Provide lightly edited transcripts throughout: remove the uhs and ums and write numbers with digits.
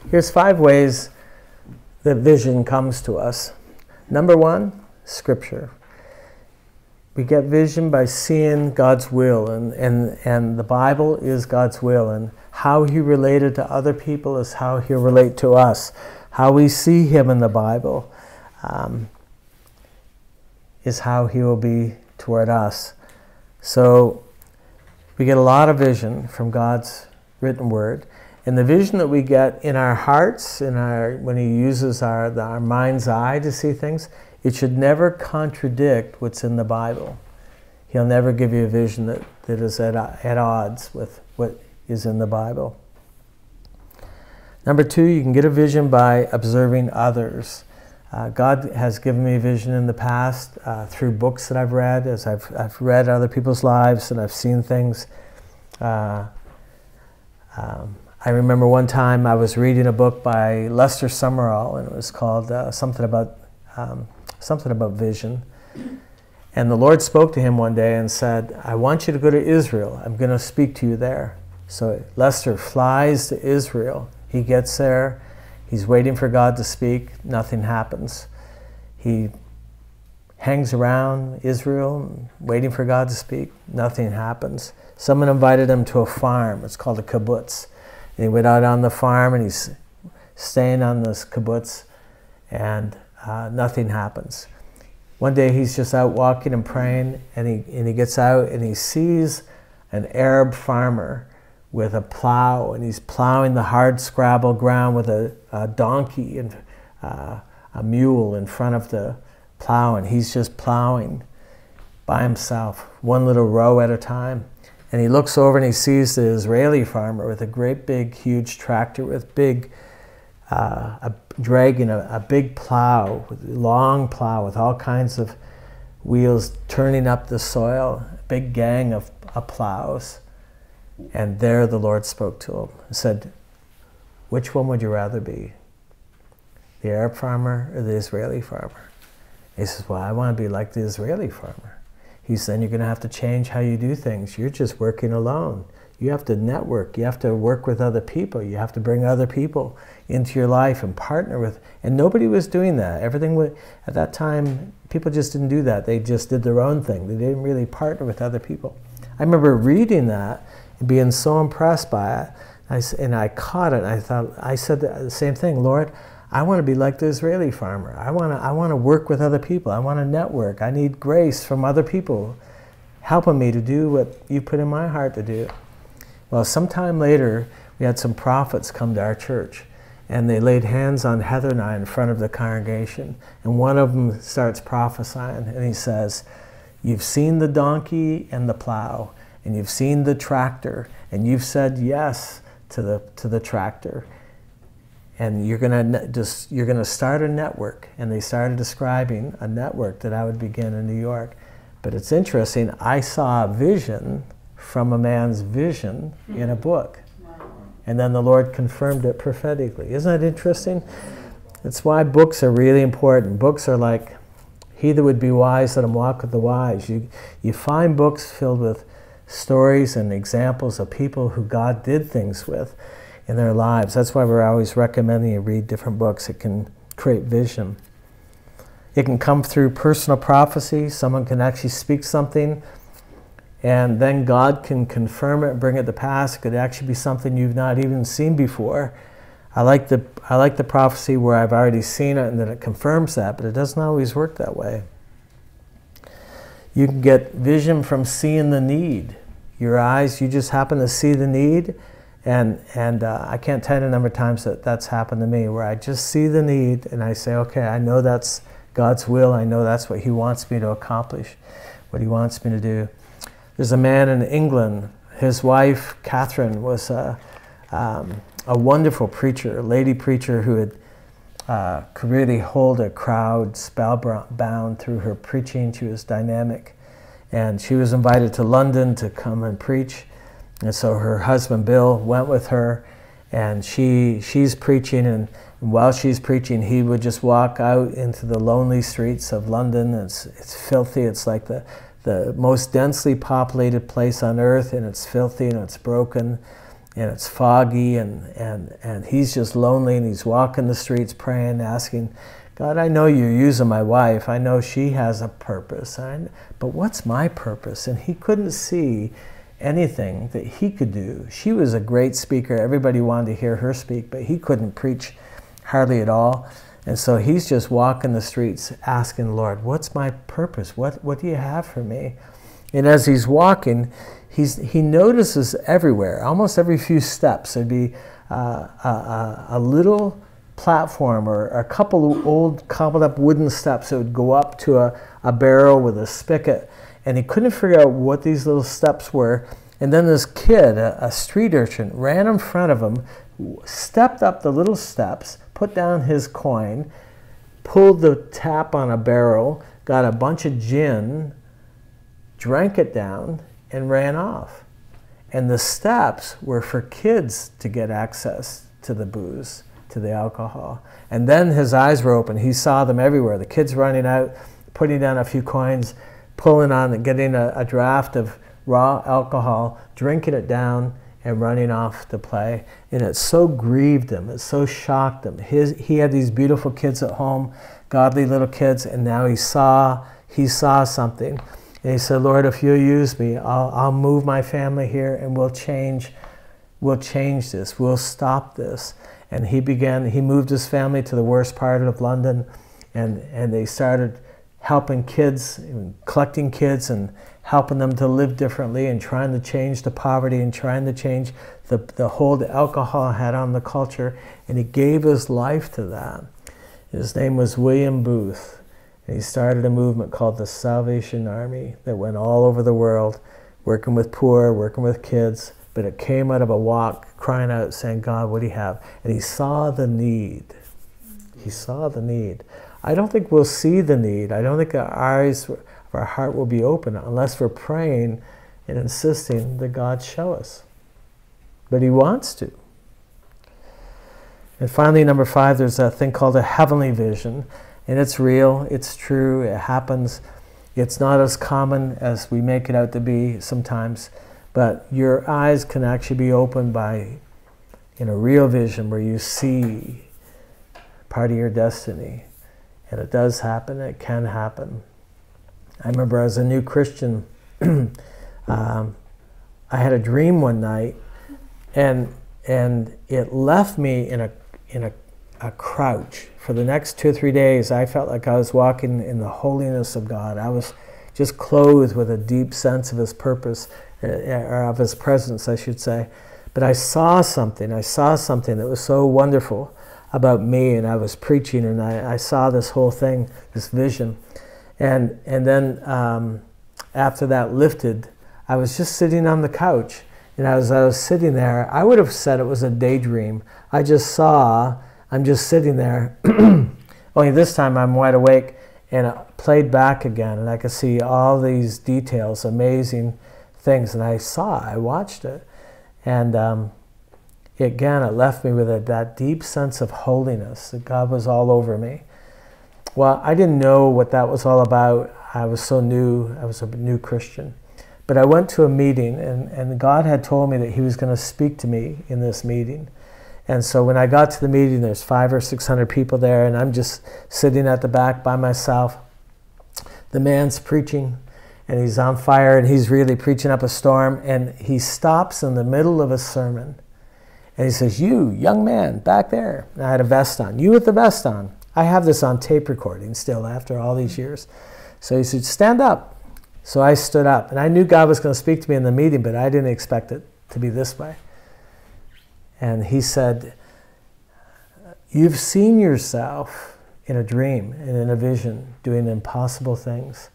Here's 5 ways that vision comes to us. Number 1, Scripture. We get vision by seeing God's will, and the Bible is God's will, and how He related to other people is how He'll relate to us. How we see Him in the Bible is how He will be toward us. So we get a lot of vision from God's written word, and the vision that we get in our hearts, when He uses our mind's eye to see things, it should never contradict what's in the Bible. He'll never give you a vision that is at odds with what is in the Bible. Number 2, you can get a vision by observing others. God has given me vision in the past through books that I've read, as I've read other people's lives and I've seen things. I remember one time I was reading a book by Lester Summerall, and it was called something about vision. And the Lord spoke to him one day and said, I want you to go to Israel. I'm going to speak to you there. So Lester flies to Israel. He gets there. He's waiting for God to speak. Nothing happens. He hangs around Israel, waiting for God to speak. Nothing happens. Someone invited him to a farm. It's called a kibbutz. And he went out on the farm, and he's staying on this kibbutz, and nothing happens. One day he's just out walking and praying, and he gets out and he sees an Arab farmer with a plow, and he's plowing the hard scrabble ground with a donkey and a mule in front of the plow, and he's just plowing by himself, one little row at a time. And he looks over and he sees the Israeli farmer with a great big huge tractor with dragging a big plow, long plow with all kinds of wheels turning up the soil, a big gang of plows. And there the Lord spoke to him and said, which one would you rather be? The Arab farmer or the Israeli farmer? He says, well, I want to be like the Israeli farmer. He said, then you're going to have to change how you do things. You're just working alone. You have to network. You have to work with other people. You have to bring other people into your life and partner with. And nobody was doing that. Everything was, at that time, people just didn't do that. They just did their own thing. They didn't really partner with other people. I remember reading that and being so impressed by it. And I caught it. And I said the same thing, Lord, I want to be like the Israeli farmer. I want to work with other people. I want to network. I need grace from other people helping me to do what you put in my heart to do. Well, sometime later, we had some prophets come to our church, and they laid hands on Heather and I in front of the congregation. And one of them starts prophesying, and he says, you've seen the donkey and the plow, and you've seen the tractor, and you've said yes to the tractor. And you're gonna start a network. And they started describing a network that I would begin in New York. But it's interesting, I saw a vision from a man's vision in a book. And then the Lord confirmed it prophetically. Isn't that interesting? That's why books are really important. Books are like, he that would be wise, let him walk with the wise. You find books filled with stories and examples of people who God did things with in their lives. That's why we're always recommending you read different books. It can create vision. It can come through personal prophecy. Someone can actually speak something, and then God can confirm it and bring it to pass. It could actually be something you've not even seen before. I like the prophecy where I've already seen it and then it confirms that, but it doesn't always work that way. You can get vision from seeing the need. Your eyes, you just happen to see the need, and I can't tell you the number of times that's happened to me, where I just see the need and I say, okay, I know that's God's will. I know that's what He wants me to accomplish, what He wants me to do. There's a man in England. His wife, Catherine, was a wonderful preacher, a lady preacher who could really hold a crowd spellbound through her preaching. She was dynamic. And she was invited to London to come and preach. And so her husband, Bill, went with her. And she's preaching. And while she's preaching, he would just walk out into the lonely streets of London. It's filthy. It's like the most densely populated place on earth. And it's filthy and it's broken. and it's foggy, and he's just lonely, and he's walking the streets praying, asking, God, I know you're using my wife. I know she has a purpose, but what's my purpose? And he couldn't see anything that he could do. She was a great speaker. Everybody wanted to hear her speak, but he couldn't preach hardly at all. And so he's just walking the streets asking, Lord, what's my purpose? What do you have for me? And as he's walking, he notices everywhere, almost every few steps, there'd be a little platform or a couple of old cobbled up wooden steps that would go up to a barrel with a spigot. And he couldn't figure out what these little steps were. And then this kid, a street urchin, ran in front of him, stepped up the little steps, put down his coin, pulled the tap on a barrel, got a bunch of gin, drank it down, and ran off. And the steps were for kids to get access to the booze, to the alcohol. And then his eyes were open. He saw them everywhere. The kids running out, putting down a few coins, pulling on and getting a draft of raw alcohol, drinking it down, and running off to play. And it so grieved him. It so shocked him. He had these beautiful kids at home, godly little kids, and now he saw something. And he said, Lord, if you'll use me, I'll move my family here, and we'll change this. We'll stop this. And he moved his family to the worst part of London, and they started helping kids, collecting kids, and helping them to live differently, and trying to change the poverty, and trying to change the hold alcohol had on the culture. And he gave his life to that. His name was William Booth. And he started a movement called the Salvation Army that went all over the world, working with poor, working with kids. But it came out of a walk, crying out, saying, God, what do you have? And he saw the need. He saw the need. I don't think we'll see the need. I don't think our eyes of our heart will be open unless we're praying and insisting that God show us. But he wants to. And finally, number 5, there's a thing called a heavenly vision. And it's real, it's true, it happens. It's not as common as we make it out to be sometimes. But your eyes can actually be opened by, in a real vision where you see part of your destiny. And it does happen, it can happen. I remember as a new Christian, I had a dream one night, and it left me in a crouch. For the next 2 or 3 days, I felt like I was walking in the holiness of God. I was just clothed with a deep sense of his purpose, or of his presence, I should say. But I saw something that was so wonderful about me, and I was preaching, and I saw this whole thing, this vision. And then after that lifted, I was just sitting on the couch, and as I was sitting there, I would have said it was a daydream. I'm just sitting there, only this time I'm wide awake, and it played back again, and I could see all these details, amazing things, and I watched it, and again, it left me with that deep sense of holiness, that God was all over me. Well, I didn't know what that was all about. I was so new. I was a new Christian. But I went to a meeting, and God had told me that he was going to speak to me in this meeting. And so when I got to the meeting, there's 500 or 600 people there, and I'm just sitting at the back by myself. The man's preaching, and he's on fire, and he's really preaching up a storm, and he stops in the middle of a sermon. And he says, you, young man, back there. And I had a vest on. You with the vest on. I have this on tape recording still after all these years. So he said, stand up. So I stood up. And I knew God was going to speak to me in the meeting, but I didn't expect it to be this way. And he said, you've seen yourself in a dream and in a vision doing impossible things.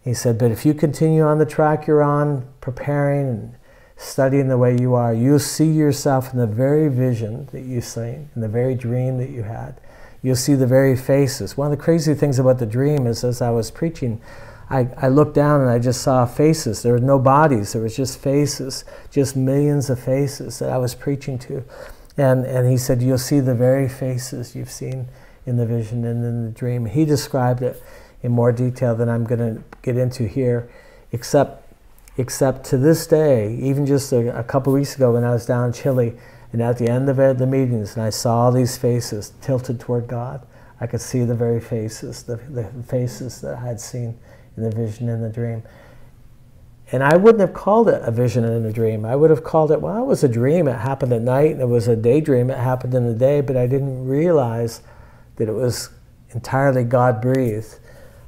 He said, but if you continue on the track you're on, preparing and studying the way you are, you'll see yourself in the very vision that you've seen, in the very dream that you had. You'll see the very faces. One of the crazy things about the dream is, as I was preaching, I looked down and I just saw faces. There were no bodies. There was just faces, just millions of faces that I was preaching to. And he said, you'll see the very faces you've seen in the vision and in the dream. He described it in more detail than I'm going to get into here, except except to this day, even just a couple weeks ago when I was down in Chile, and at the end of the meetings, and I saw all these faces tilted toward God, I could see the very faces, the faces that I had seen in the vision and the dream. And I wouldn't have called it a vision and a dream. I would have called it, well, it was a dream. It happened at night, and it was a daydream. It happened in the day, but I didn't realize that it was entirely God-breathed.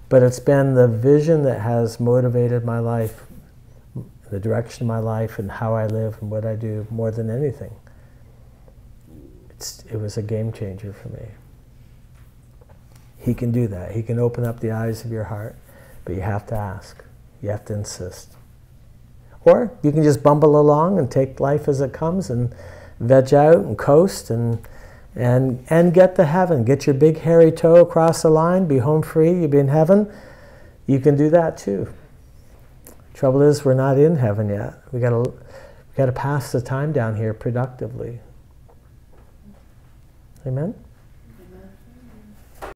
But it's been the vision that has motivated my life, the direction of my life, and how I live and what I do more than anything. It was a game changer for me. He can do that. He can open up the eyes of your heart, but you have to ask. You have to insist. Or you can just bumble along and take life as it comes and veg out and coast and get to heaven. Get your big hairy toe across the line, be home free, you'll be in heaven. You can do that too. Trouble is, we're not in heaven yet. We gotta pass the time down here productively. Amen?